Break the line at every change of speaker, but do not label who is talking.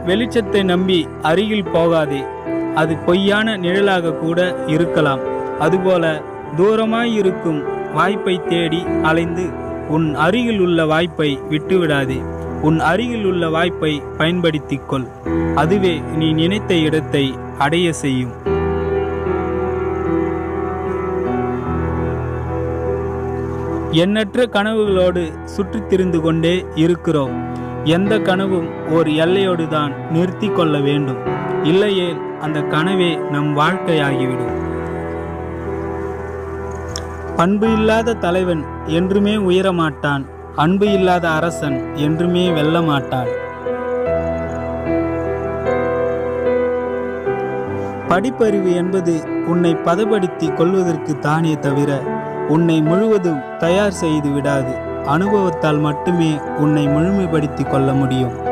வெளிச்சத்தை நம்பி அருகில் போகாதே. அது பொய்யான நிழலாக கூட இருக்கலாம். அதுபோல தூரமாயிருக்கும் வாய்ப்பை தேடி அலைந்து உன் அருகில் உள்ள வாய்ப்பை விட்டுவிடாதே. உன் அருகில் உள்ள வாய்ப்பை பயன்படுத்திக் கொள். அதுவே நீ நினைத்த இடத்தை அடைய செய்யும். எண்ணற்ற கனவுகளோடு சுற்றித் திரிந்து கொண்டே இருக்கிறோம். எந்த கனவும் ஓர் எல்லையோடு தான் நிறுத்தி கொள்ள வேண்டும். இல்லையேல் அந்த கனவே நம் வாழ்க்கையாகிவிடும். பண்பு இல்லாத தலைவன் என்றுமே உயரமாட்டான். அன்பு இல்லாத அரசன் என்றுமே வெல்ல மாட்டான். படிப்பறிவு என்பது உன்னை பதப்படுத்தி கொள்வதற்கு தானே தவிர உன்னை முழுவதும் தயார் செய்து விடாது. அனுபவத்தால் மட்டுமே உன்னை முழுமைப்படுத்தி கொள்ள முடியும்.